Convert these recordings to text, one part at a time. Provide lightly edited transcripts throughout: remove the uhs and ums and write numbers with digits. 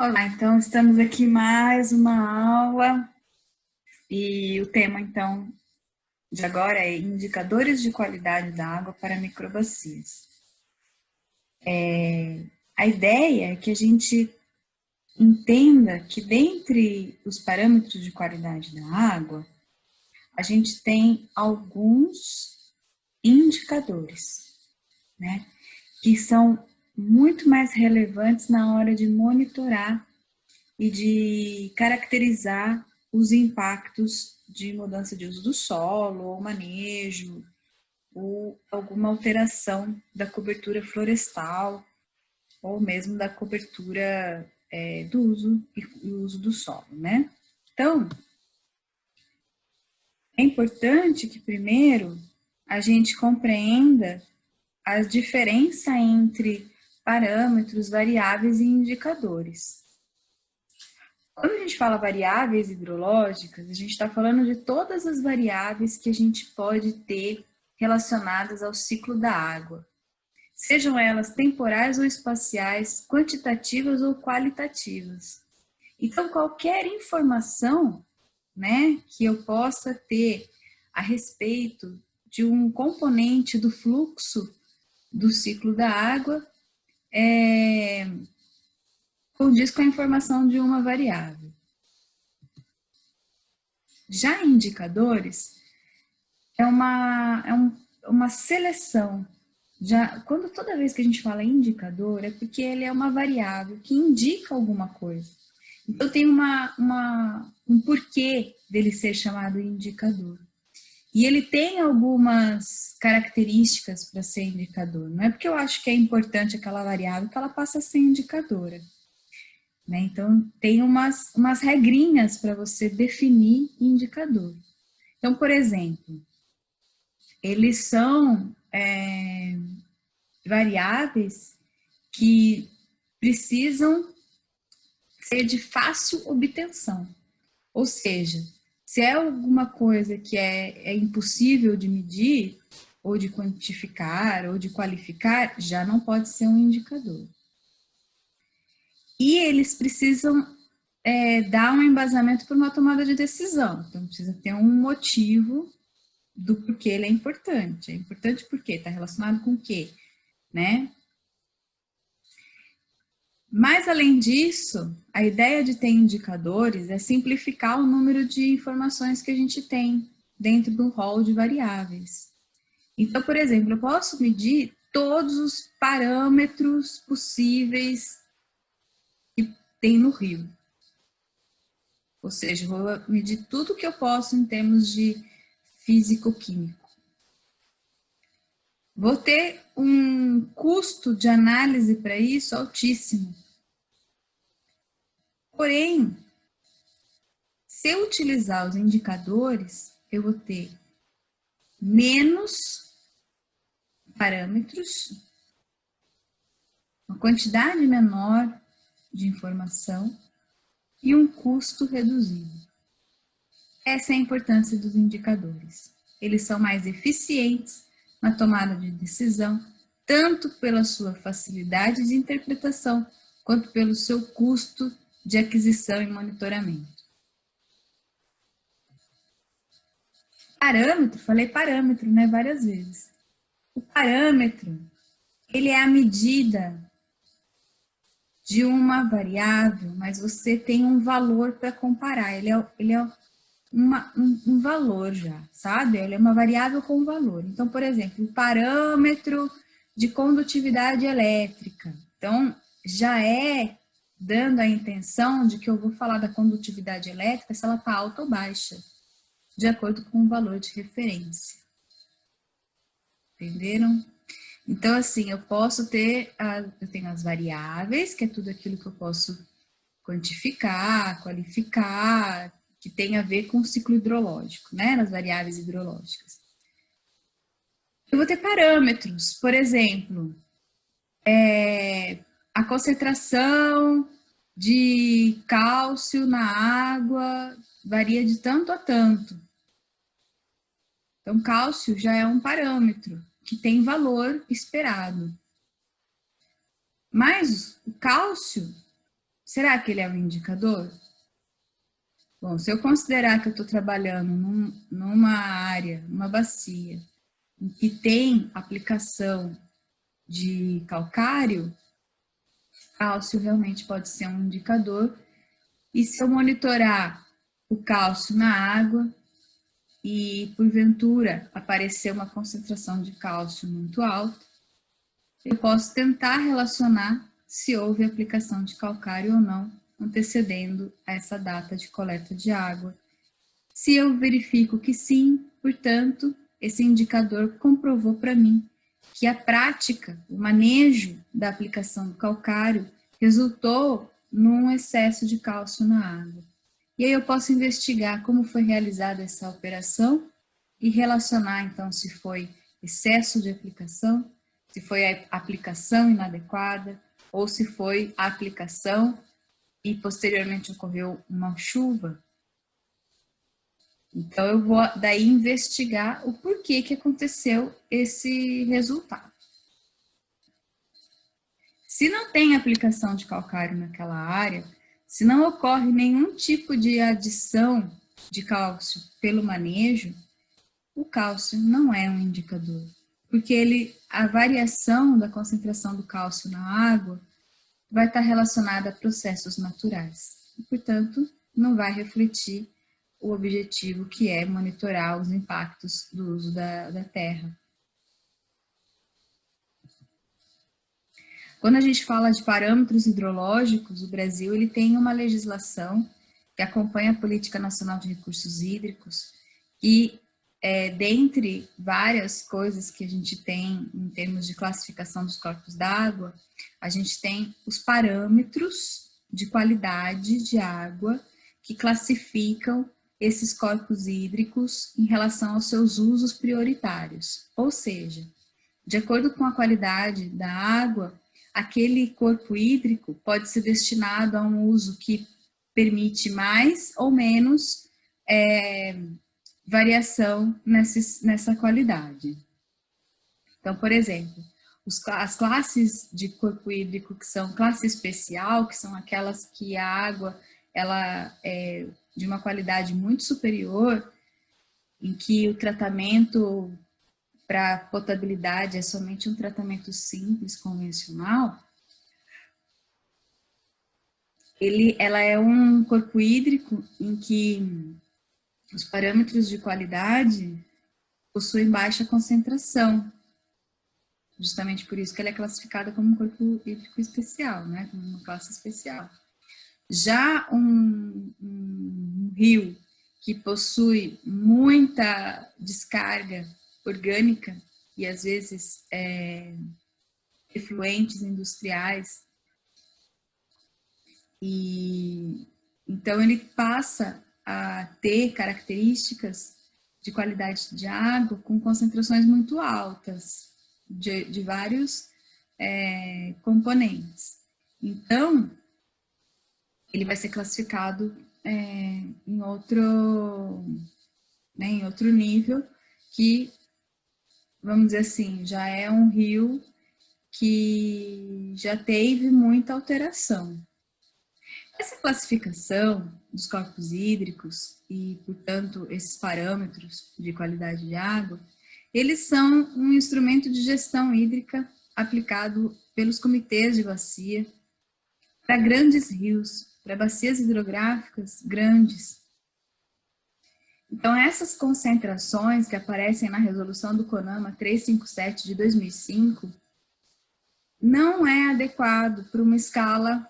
Olá, então estamos aqui mais uma aula e o tema então de agora é indicadores de qualidade da água para microbacias. A ideia é que a gente entenda que dentre os parâmetros de qualidade da água, a gente tem alguns indicadores, né, que são muito mais relevantes na hora de monitorar e de caracterizar os impactos de mudança de uso do solo, ou manejo, ou alguma alteração da cobertura florestal, ou mesmo da cobertura do uso e uso do solo, né? Então, é importante que primeiro a gente compreenda a diferença entre parâmetros, variáveis e indicadores. Quando a gente fala variáveis hidrológicas, a gente está falando de todas as variáveis que a gente pode ter relacionadas ao ciclo da água, sejam elas temporais ou espaciais, quantitativas ou qualitativas. Então, qualquer informação, né, que eu possa ter a respeito de um componente do fluxo do ciclo da água condiz com a informação de uma variável. Já indicadores uma seleção. Toda vez que a gente fala indicador, é porque ele é uma variável que indica alguma coisa. Então tem um porquê dele ser chamado indicador. E ele tem algumas características para ser indicador. Não é porque eu acho que é importante aquela variável que ela passa a ser indicadora. Né? Então, tem umas regrinhas para você definir indicador. Então, por exemplo, eles são variáveis que precisam ser de fácil obtenção. Ou seja, se é alguma coisa que é impossível de medir, ou de quantificar, ou de qualificar, já não pode ser um indicador. E eles precisam dar um embasamento para uma tomada de decisão. Então, precisa ter um motivo do porquê ele é importante. É importante porque está relacionado com o quê? Né? Mas, além disso, a ideia de ter indicadores é simplificar o número de informações que a gente tem dentro do rol de variáveis. Então, por exemplo, eu posso medir todos os parâmetros possíveis que tem no rio. Ou seja, vou medir tudo que eu posso em termos de físico-químico. Vou ter um custo de análise para isso altíssimo. Porém, se eu utilizar os indicadores, eu vou ter menos parâmetros, uma quantidade menor de informação e um custo reduzido. Essa é a importância dos indicadores. Eles são mais eficientes na tomada de decisão, tanto pela sua facilidade de interpretação, quanto pelo seu custo de aquisição e monitoramento. Parâmetro, falei parâmetro, né, várias vezes. O parâmetro, ele é a medida de uma variável, mas você tem um valor para comparar. Ele é um valor já, sabe? Ele é uma variável com valor. Então, por exemplo, o parâmetro de condutividade elétrica. Então, já é dando a intenção de que eu vou falar da condutividade elétrica se ela está alta ou baixa, de acordo com o valor de referência. Entenderam? Então, assim, eu tenho as variáveis, que é tudo aquilo que eu posso quantificar, qualificar, que tem a ver com o ciclo hidrológico, né? Nas variáveis hidrológicas. Eu vou ter parâmetros, por exemplo, a concentração de cálcio na água varia de tanto a tanto. Então, cálcio já é um parâmetro que tem valor esperado. Mas o cálcio, será que ele é um indicador? Bom, se eu considerar que eu estou trabalhando numa área, numa bacia, em que tem aplicação de calcário, cálcio realmente pode ser um indicador. E se eu monitorar o cálcio na água e, porventura, aparecer uma concentração de cálcio muito alta, eu posso tentar relacionar se houve aplicação de calcário ou não, antecedendo a essa data de coleta de água. Se eu verifico que sim, portanto, esse indicador comprovou para mim que a prática, o manejo da aplicação do calcário resultou num excesso de cálcio na água. E aí eu posso investigar como foi realizada essa operação e relacionar, então, se foi excesso de aplicação, se foi a aplicação inadequada, ou se foi a aplicação e posteriormente ocorreu uma chuva. Então, eu vou daí investigar o porquê que aconteceu esse resultado. Se não tem aplicação de calcário naquela área, se não ocorre nenhum tipo de adição de cálcio pelo manejo, o cálcio não é um indicador, porque a variação da concentração do cálcio na água vai estar relacionada a processos naturais e, portanto, não vai refletir o objetivo que é monitorar os impactos do uso da terra. Quando a gente fala de parâmetros hidrológicos, o Brasil ele tem uma legislação que acompanha a Política Nacional de Recursos Hídricos e, dentre várias coisas que a gente tem em termos de classificação dos corpos d'água, a gente tem os parâmetros de qualidade de água que classificam esses corpos hídricos em relação aos seus usos prioritários. Ou seja, de acordo com a qualidade da água, aquele corpo hídrico pode ser destinado a um uso que permite mais ou menos variação nessa qualidade. Então, por exemplo, as classes de corpo hídrico que são classe especial, que são aquelas que a água ela é de uma qualidade muito superior, em que o tratamento para potabilidade é somente um tratamento simples, convencional, ela é um corpo hídrico em que os parâmetros de qualidade possuem baixa concentração. Justamente por isso que ela é classificada como um corpo hídrico especial, né? Como uma classe especial. Já um rio que possui muita descarga orgânica e às vezes efluentes industriais, e então ele passa a ter características de qualidade de água com concentrações muito altas de vários componentes. Então, ele vai ser classificado em outro nível, que, vamos dizer assim, já é um rio que já teve muita alteração. Essa classificação dos corpos hídricos e, portanto, esses parâmetros de qualidade de água, eles são um instrumento de gestão hídrica aplicado pelos comitês de bacia para grandes rios, para bacias hidrográficas grandes. Então, essas concentrações que aparecem na resolução do CONAMA 357 de 2005 não é adequado para uma escala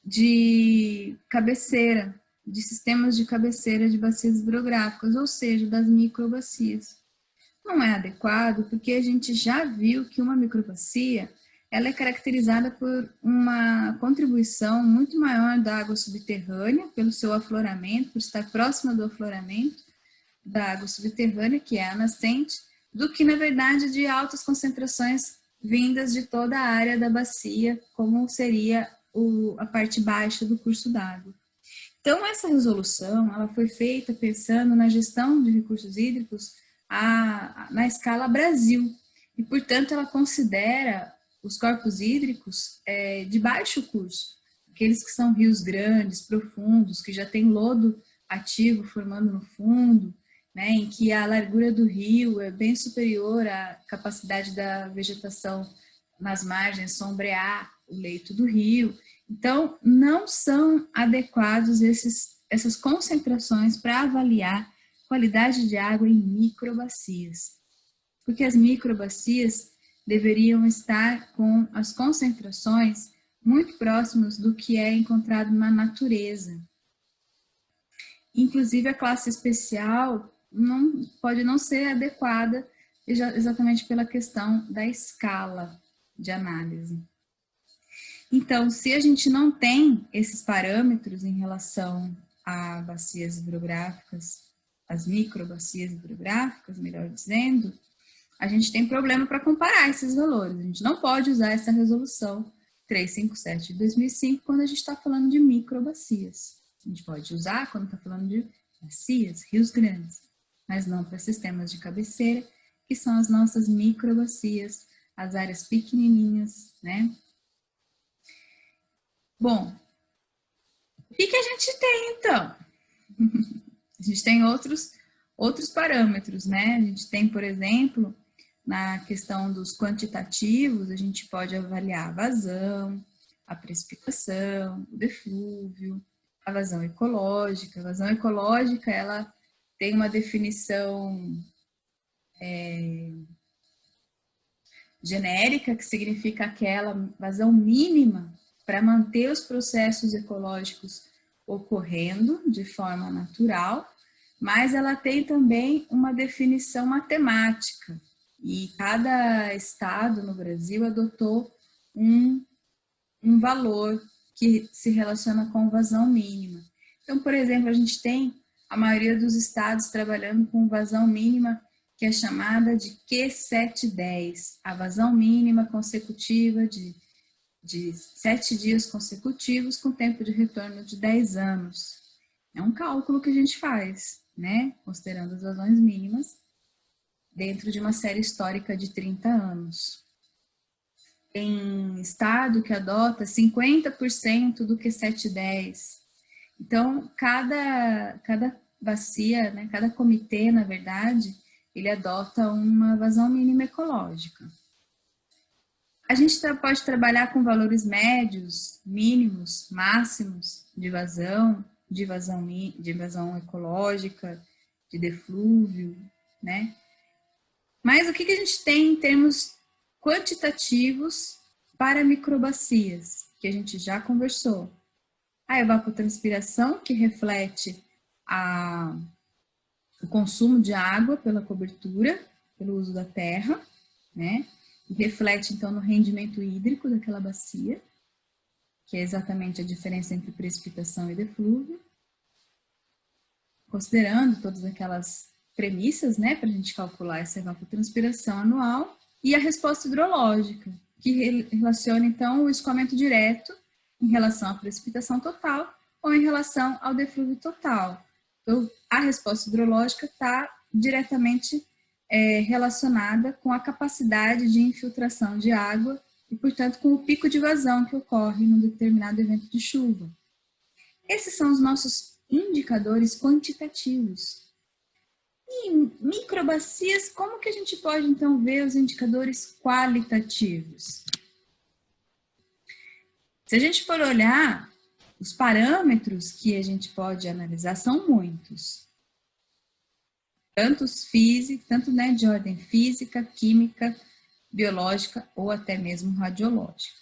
de cabeceira, de sistemas de cabeceira de bacias hidrográficas, ou seja, das microbacias. Não é adequado porque a gente já viu que uma microbacia ela é caracterizada por uma contribuição muito maior da água subterrânea, pelo seu afloramento, por estar próxima do afloramento da água subterrânea, que é a nascente, do que, na verdade, de altas concentrações vindas de toda a área da bacia, como seria a parte baixa do curso d'água. Então, essa resolução ela foi feita pensando na gestão de recursos hídricos na escala Brasil, e, portanto, ela considera os corpos hídricos de baixo curso, aqueles que são rios grandes, profundos, que já tem lodo ativo formando no fundo, né, em que a largura do rio é bem superior à capacidade da vegetação nas margens sombrear o leito do rio. Então, não são adequados essas concentrações para avaliar qualidade de água em microbacias, porque as microbacias deveriam estar com as concentrações muito próximas do que é encontrado na natureza. Inclusive, a classe especial pode não ser adequada exatamente pela questão da escala de análise. Então, se a gente não tem esses parâmetros em relação a bacias hidrográficas, as microbacias hidrográficas, melhor dizendo, a gente tem problema para comparar esses valores. A gente não pode usar essa resolução 357 de 2005 quando a gente está falando de microbacias. A gente pode usar quando está falando de bacias, rios grandes, mas não para sistemas de cabeceira, que são as nossas microbacias, as áreas pequenininhas, né? Bom, o que a gente tem, então? A gente tem outros parâmetros, né? A gente tem, por exemplo, na questão dos quantitativos, a gente pode avaliar a vazão, a precipitação, o deflúvio, a vazão ecológica. A vazão ecológica, ela tem uma definição genérica, que significa aquela vazão mínima para manter os processos ecológicos ocorrendo de forma natural, mas ela tem também uma definição matemática, e cada estado no Brasil adotou um valor que se relaciona com vazão mínima. Então, por exemplo, a gente tem a maioria dos estados trabalhando com vazão mínima, que é chamada de Q710, a vazão mínima consecutiva de 7 dias consecutivos com tempo de retorno de 10 anos. É um cálculo que a gente faz, né? Considerando as vazões mínimas dentro de uma série histórica de 30 anos. Tem estado que adota 50% do Q710. Então, cada bacia, né, cada comitê, na verdade, ele adota uma vazão mínima ecológica. A gente pode trabalhar com valores médios, mínimos, máximos de vazão ecológica, de deflúvio, né? Mas o que a gente tem em termos quantitativos para microbacias, que a gente já conversou? A evapotranspiração, que reflete o consumo de água pela cobertura, pelo uso da terra, né? E reflete, então, no rendimento hídrico daquela bacia, que é exatamente a diferença entre precipitação e deflúvio. Considerando todas aquelas premissas, né, para a gente calcular essa evapotranspiração anual, e a resposta hidrológica, que relaciona, então, o escoamento direto em relação à precipitação total ou em relação ao deflúvio total. Então, a resposta hidrológica está diretamente relacionada com a capacidade de infiltração de água e, portanto, com o pico de vazão que ocorre num determinado evento de chuva. Esses são os nossos indicadores quantitativos. E em microbacias, como que a gente pode, então, ver os indicadores qualitativos? Se a gente for olhar, os parâmetros que a gente pode analisar são muitos. Tanto né, de ordem física, química, biológica ou até mesmo radiológica.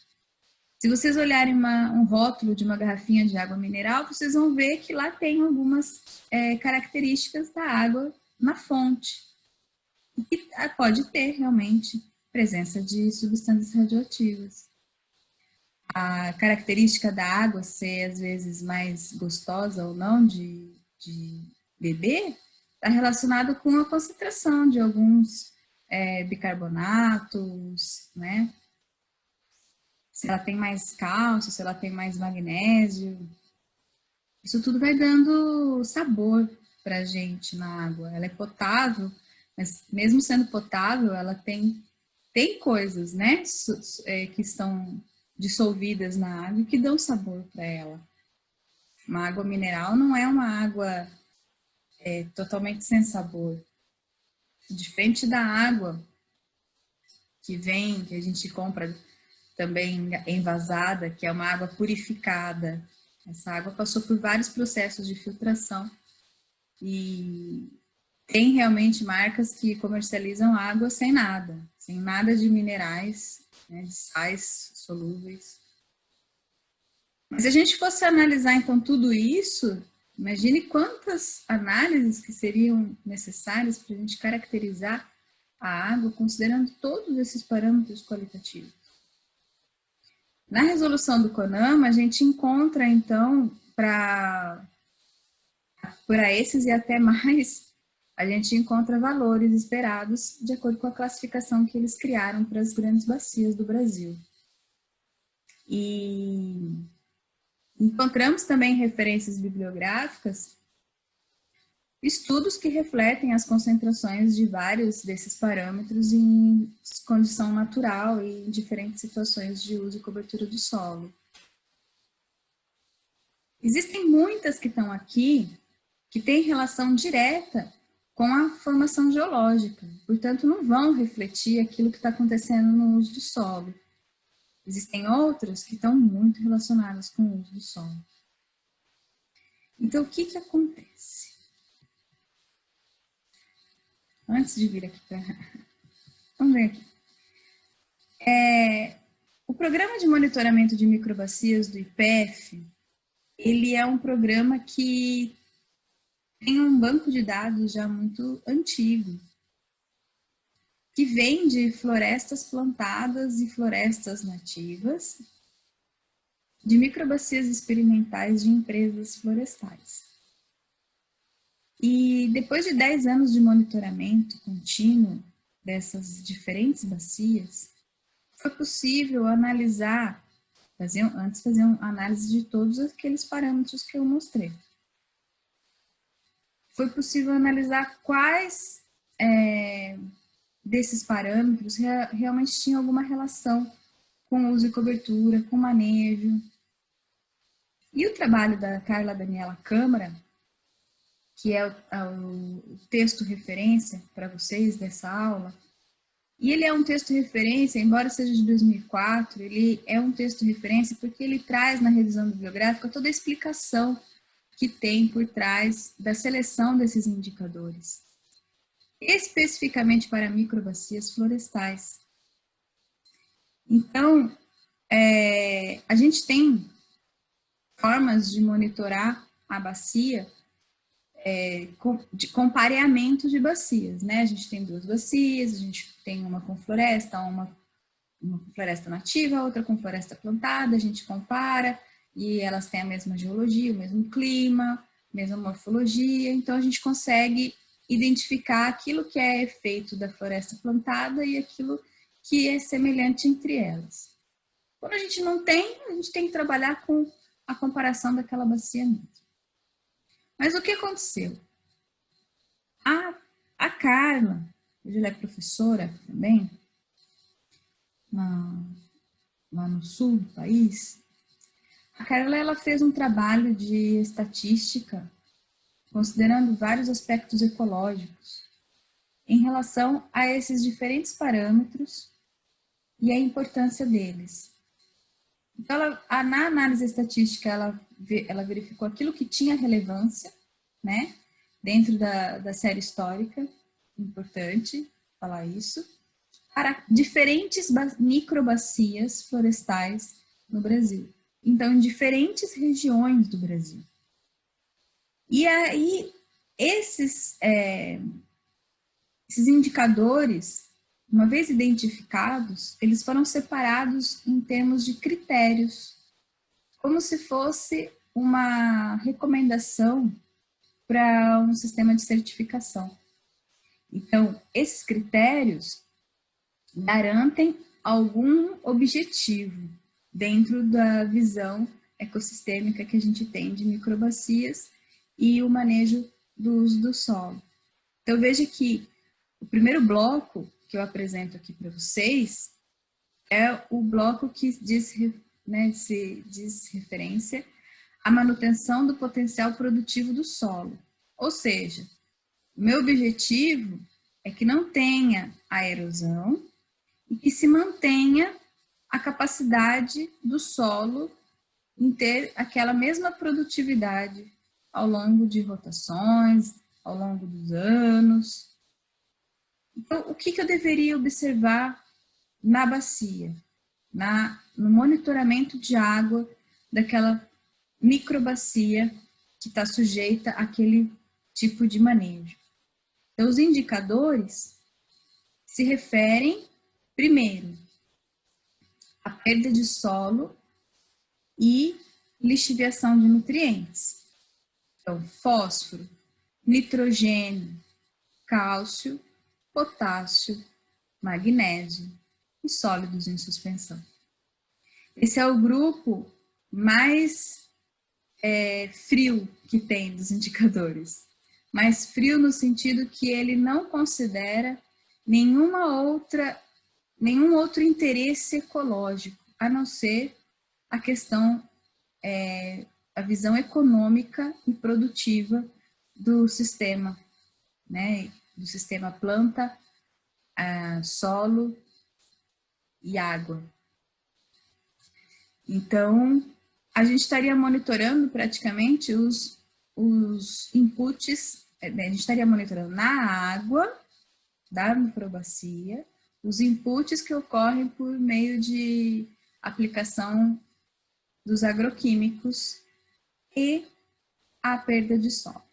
Se vocês olharem um rótulo de uma garrafinha de água mineral, vocês vão ver que lá tem algumas características da água na fonte. E que pode ter realmente presença de substâncias radioativas. A característica da água ser às vezes mais gostosa ou não de beber está relacionado com a concentração de alguns bicarbonatos, né? Se ela tem mais cálcio, se ela tem mais magnésio. Isso tudo vai dando sabor para a gente na água. Ela é potável, mas mesmo sendo potável, ela tem coisas, né, que estão dissolvidas na água e que dão sabor para ela. Uma água mineral não é uma água totalmente sem sabor. Diferente da água que a gente compra também envasada, que é uma água purificada. Essa água passou por vários processos de filtração e tem realmente marcas que comercializam água sem nada de minerais, né, de sais solúveis. Mas se a gente fosse analisar então tudo isso, imagine quantas análises que seriam necessárias para a gente caracterizar a água, considerando todos esses parâmetros qualitativos. Na resolução do CONAMA, a gente encontra, então, para esses e até mais, a gente encontra valores esperados de acordo com a classificação que eles criaram para as grandes bacias do Brasil. E encontramos também referências bibliográficas, estudos que refletem as concentrações de vários desses parâmetros em condição natural e em diferentes situações de uso e cobertura do solo. Existem muitas que estão aqui que têm relação direta com a formação geológica, portanto não vão refletir aquilo que está acontecendo no uso do solo. Existem outras que estão muito relacionadas com o uso do solo. Então, o que acontece? Antes de vir aqui para... Vamos ver aqui. O Programa de Monitoramento de Microbacias do IPEF, ele é um programa que tem um banco de dados já muito antigo, que vem de florestas plantadas e florestas nativas, de microbacias experimentais de empresas florestais. E depois de 10 anos de monitoramento contínuo dessas diferentes bacias, foi possível analisar, fazer uma análise de todos aqueles parâmetros que eu mostrei. Foi possível analisar quais desses parâmetros realmente tinham alguma relação com uso e cobertura, com manejo. E o trabalho da Carla Daniela Câmara, que é o texto referência para vocês dessa aula, e ele é um texto referência, embora seja de 2004, ele é um texto referência porque ele traz na revisão bibliográfica toda a explicação que tem por trás da seleção desses indicadores, especificamente para microbacias florestais. Então, a gente tem formas de monitorar a bacia de compareamento de bacias, né? A gente tem 2 bacias, a gente tem uma com floresta, uma com floresta nativa, outra com floresta plantada, a gente compara e elas têm a mesma geologia, o mesmo clima, mesma morfologia, então a gente consegue identificar aquilo que é efeito da floresta plantada e aquilo que é semelhante entre elas. Quando a gente não tem, a gente tem que trabalhar com a comparação daquela bacia mesmo. Mas o que aconteceu? A Carla, hoje ela é professora também, lá no sul do país, a Carla ela fez um trabalho de estatística, considerando vários aspectos ecológicos, em relação a esses diferentes parâmetros e a importância deles. Então, na análise estatística, ela verificou aquilo que tinha relevância, né, dentro da série histórica, importante falar isso, para diferentes microbacias florestais no Brasil. Então, em diferentes regiões do Brasil. E aí, esses indicadores, uma vez identificados, eles foram separados em termos de critérios, como se fosse uma recomendação para um sistema de certificação. Então, esses critérios garantem algum objetivo dentro da visão ecossistêmica que a gente tem de microbacias e o manejo do uso do solo. Então, veja que o primeiro bloco que eu apresento aqui para vocês é o bloco que diz né, diz referência à manutenção do potencial produtivo do solo. Ou seja, o meu objetivo é que não tenha a erosão e que se mantenha a capacidade do solo em ter aquela mesma produtividade ao longo de rotações, ao longo dos anos. Então, o que eu deveria observar na bacia, no monitoramento de água daquela microbacia que está sujeita àquele tipo de manejo? Então, os indicadores se referem, primeiro, à perda de solo e lixiviação de nutrientes. Então, fósforo, nitrogênio, cálcio, potássio, magnésio e sólidos em suspensão. Esse é o grupo mais frio que tem dos indicadores. Mais frio no sentido que ele não considera nenhum outro interesse ecológico, a não ser a questão, a visão econômica e produtiva do sistema, né? Do sistema planta, solo e água. Então, a gente estaria monitorando praticamente os inputs, a gente estaria monitorando na água da microbacia, os inputs que ocorrem por meio de aplicação dos agroquímicos e a perda de solo.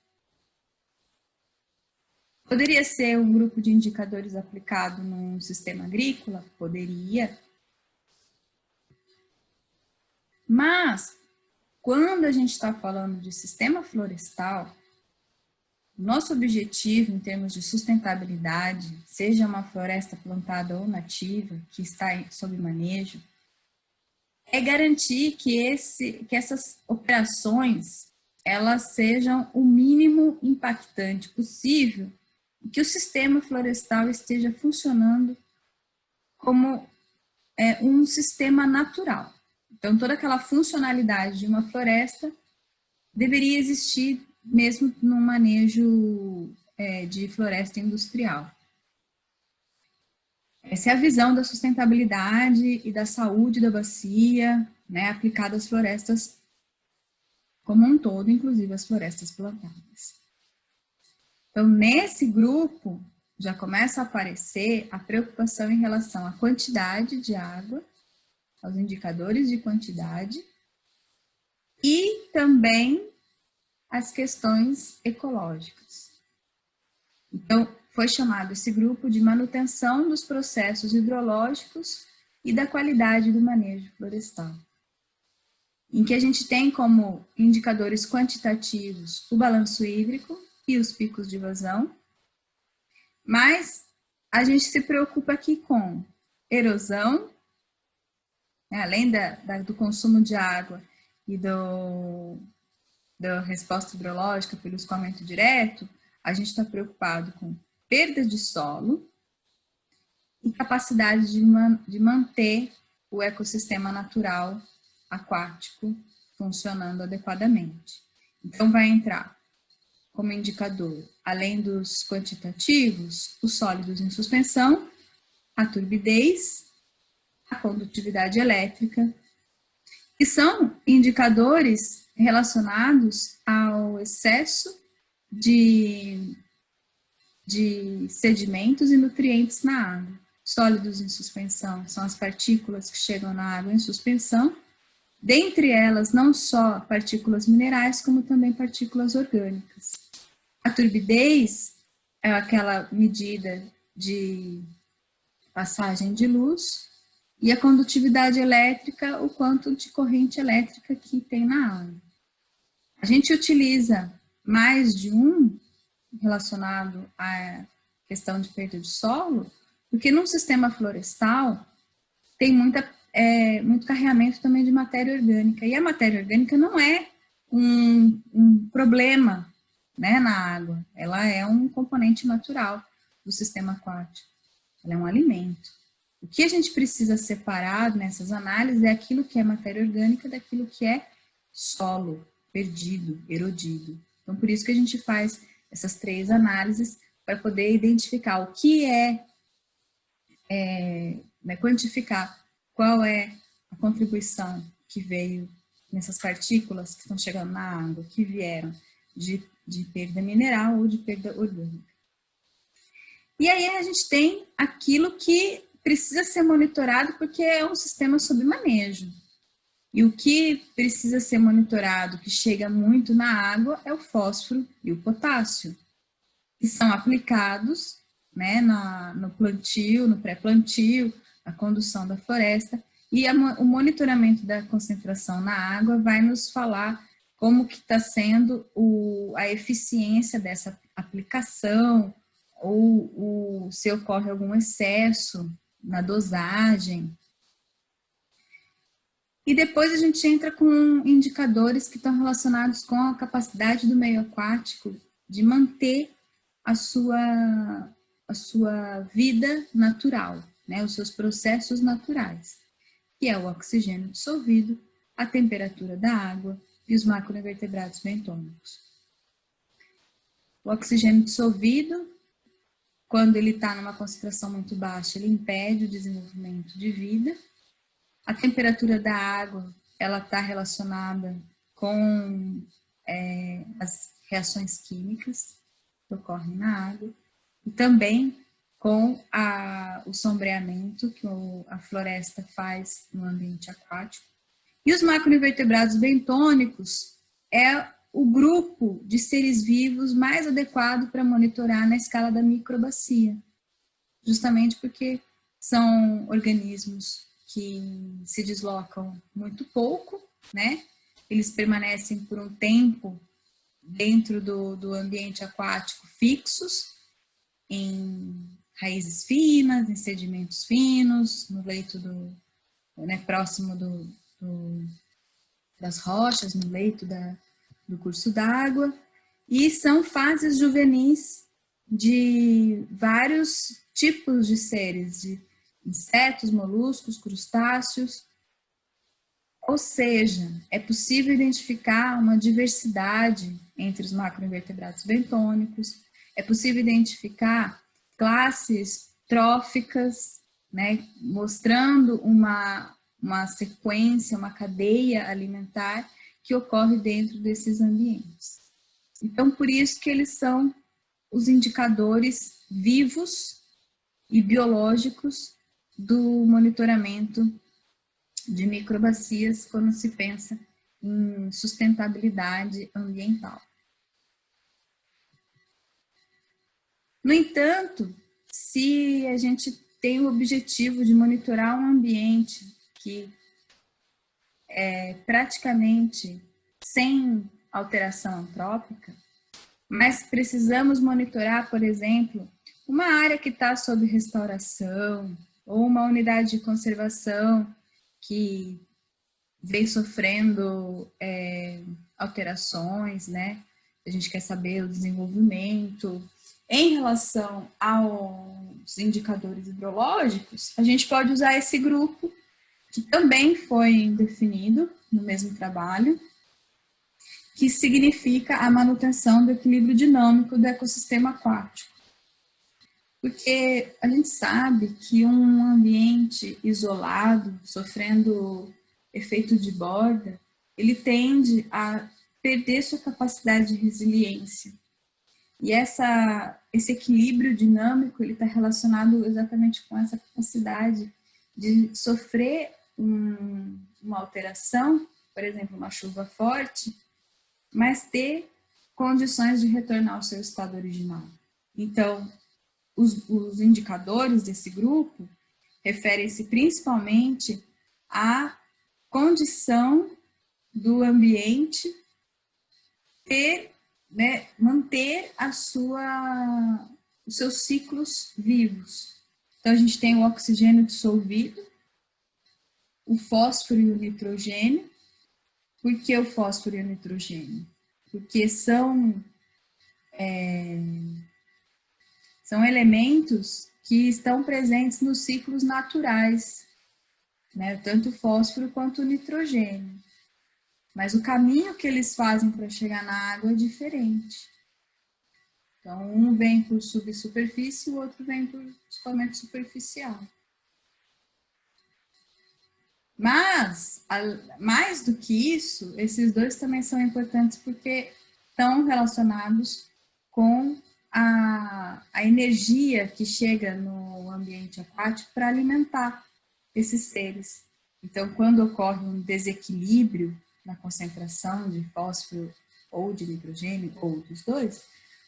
Poderia ser um grupo de indicadores aplicado num sistema agrícola? Poderia. Mas, quando a gente está falando de sistema florestal, nosso objetivo em termos de sustentabilidade, seja uma floresta plantada ou nativa, que está sob manejo, é garantir que essas operações elas sejam o mínimo impactante possível e que o sistema florestal esteja funcionando como um sistema natural. Então, toda aquela funcionalidade de uma floresta deveria existir mesmo no manejo de floresta industrial. Essa é a visão da sustentabilidade e da saúde da bacia, né, aplicada às florestas como um todo, inclusive as florestas plantadas. Então, nesse grupo, já começa a aparecer a preocupação em relação à quantidade de água, aos indicadores de quantidade, e também as questões ecológicas. Então, foi chamado esse grupo de manutenção dos processos hidrológicos e da qualidade do manejo florestal, em que a gente tem como indicadores quantitativos o balanço hídrico e os picos de vazão, mas a gente se preocupa aqui com erosão, né, além do consumo de água e da resposta hidrológica pelo escoamento direto, a gente está preocupado com perda de solo e capacidade de manter o ecossistema natural aquático funcionando adequadamente. Então, vai entrar como indicador, além dos quantitativos, os sólidos em suspensão, a turbidez, a condutividade elétrica, que são indicadores relacionados ao excesso de sedimentos e nutrientes na água. Sólidos em suspensão são as partículas que chegam na água em suspensão, dentre elas não só partículas minerais, como também partículas orgânicas. A turbidez é aquela medida de passagem de luz, e a condutividade elétrica, o quanto de corrente elétrica que tem na água. A gente utiliza mais de um relacionado à questão de perda de solo, porque num sistema florestal tem muito carregamento também de matéria orgânica, e a matéria orgânica não é um problema, né, na água, ela é um componente natural do sistema aquático, ela é um alimento. O que a gente precisa separar nessas análises é aquilo que é matéria orgânica daquilo que é solo, perdido, erodido. Então, por isso que a gente faz essas 3 análises para poder identificar o que né, quantificar qual é a contribuição que veio nessas partículas que estão chegando na água, que vieram de perda mineral ou de perda orgânica. E aí a gente tem aquilo que precisa ser monitorado porque é um sistema sob manejo. E o que precisa ser monitorado, que chega muito na água, é o fósforo e o potássio, que são aplicados, né, no plantio, no pré-plantio, a condução da floresta, e o monitoramento da concentração na água vai nos falar como que está sendo a eficiência dessa aplicação, ou se ocorre algum excesso na dosagem. E depois a gente entra com indicadores que estão relacionados com a capacidade do meio aquático de manter a sua vida natural, né, os seus processos naturais, que é o oxigênio dissolvido, a temperatura da água e os macroinvertebrados bentônicos. O oxigênio dissolvido, quando ele está numa concentração muito baixa, ele impede o desenvolvimento de vida. A temperatura da água, ela está relacionada com as reações químicas que ocorrem na água e também com o sombreamento que a floresta faz no ambiente aquático. E os macroinvertebrados bentônicos é o grupo de seres vivos mais adequado para monitorar na escala da microbacia, justamente porque são organismos que se deslocam muito pouco, né? Eles permanecem por um tempo dentro do ambiente aquático fixos, em raízes finas, em sedimentos finos, no leito próximo das rochas, no leito do curso d'água, e são fases juvenis de vários tipos de seres, de insetos, moluscos, crustáceos. Ou seja, é possível identificar uma diversidade entre os macroinvertebrados bentônicos, é possível identificar classes tróficas, né, mostrando uma sequência, uma cadeia alimentar que ocorre dentro desses ambientes. Então, por isso que eles são os indicadores vivos e biológicos do monitoramento de microbacias quando se pensa em sustentabilidade ambiental. No entanto, se a gente tem o objetivo de monitorar um ambiente que é praticamente sem alteração antrópica, mas precisamos monitorar, por exemplo, uma área que está sob restauração ou uma unidade de conservação que vem sofrendo alterações, né? A gente quer saber o desenvolvimento. Em relação aos indicadores hidrológicos, a gente pode usar esse grupo, que também foi definido no mesmo trabalho, que significa a manutenção do equilíbrio dinâmico do ecossistema aquático. Porque a gente sabe que um ambiente isolado, sofrendo efeito de borda, ele tende a perder sua capacidade de resiliência. E esse equilíbrio dinâmico, ele está relacionado exatamente com essa capacidade de sofrer uma alteração, por exemplo, uma chuva forte, mas ter condições de retornar ao seu estado original. Então, os indicadores desse grupo referem-se principalmente à condição do ambiente manter os seus ciclos vivos. Então, a gente tem o oxigênio dissolvido, o fósforo e o nitrogênio. Por que o fósforo e o nitrogênio? Porque são elementos que estão presentes nos ciclos naturais, né? Tanto o fósforo quanto o nitrogênio. Mas o caminho que eles fazem para chegar na água é diferente. Então, um vem por subsuperfície, o outro vem por escoamento superficial. Mas, mais do que isso, esses dois também são importantes porque estão relacionados com a energia que chega no ambiente aquático para alimentar esses seres. Então, quando ocorre um desequilíbrio na concentração de fósforo ou de nitrogênio, ou dos dois,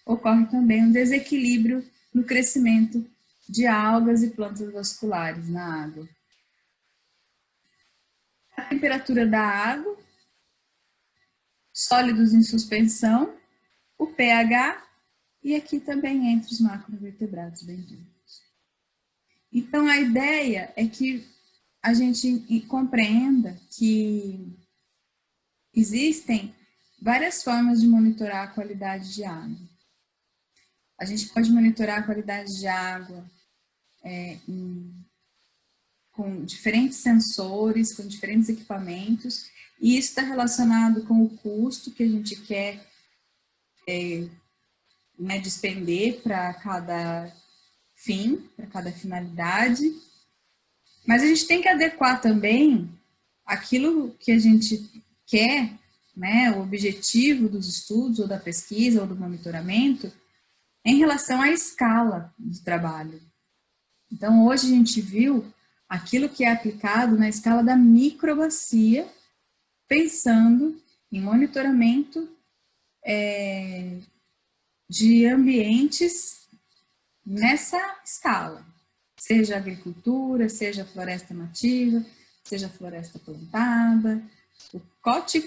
ocorre também um desequilíbrio no crescimento de algas e plantas vasculares na água. A temperatura da água, sólidos em suspensão, o pH e aqui também entre os macrovertebrados benditos. Então, a ideia é que a gente compreenda que existem várias formas de monitorar a qualidade de água. A gente pode monitorar a qualidade de água com diferentes sensores, com diferentes equipamentos, e isso está relacionado com o custo que a gente quer despender para cada fim, para cada finalidade. Mas a gente tem que adequar também aquilo que a gente quer, né, o objetivo dos estudos, ou da pesquisa, ou do monitoramento, em relação à escala do trabalho. Então, hoje a gente viu aquilo que é aplicado na escala da microbacia, pensando em monitoramento de ambientes nessa escala, seja agricultura, seja floresta nativa, seja floresta plantada,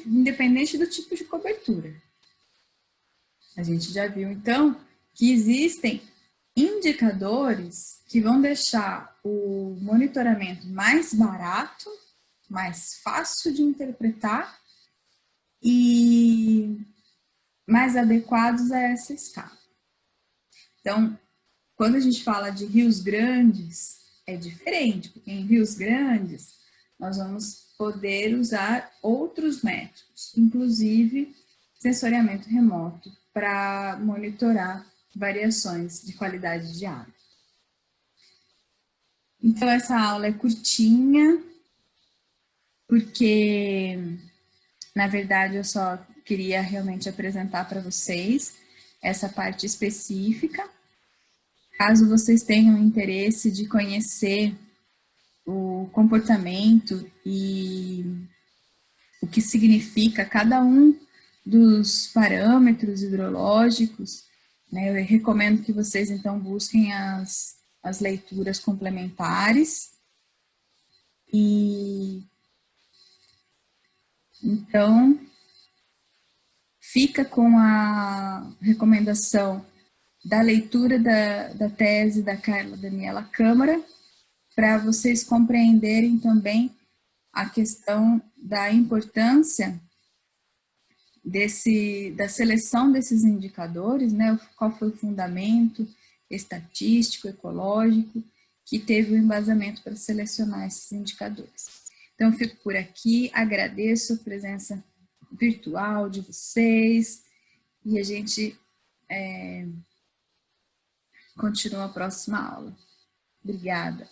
independente do tipo de cobertura. A gente já viu, então, que existem indicadores que vão deixar o monitoramento mais barato, mais fácil de interpretar e mais adequados a essa escala. Então, quando a gente fala de rios grandes, é diferente, porque em rios grandes nós vamos poder usar outros métodos, inclusive sensoriamento remoto, para monitorar variações de qualidade de água. Então, essa aula é curtinha, porque, na verdade, eu só queria realmente apresentar para vocês essa parte específica. Caso vocês tenham interesse de conhecer o comportamento e o que significa cada um dos parâmetros hidrológicos, né, eu recomendo que vocês, então, busquem as leituras complementares. E, então, fica com a recomendação da leitura da tese da Carla Daniela Câmara, para vocês compreenderem também a questão da importância da seleção desses indicadores, né? Qual foi o fundamento estatístico, ecológico, que teve o embasamento para selecionar esses indicadores. Então, eu fico por aqui, agradeço a presença virtual de vocês e a gente continua a próxima aula. Obrigada.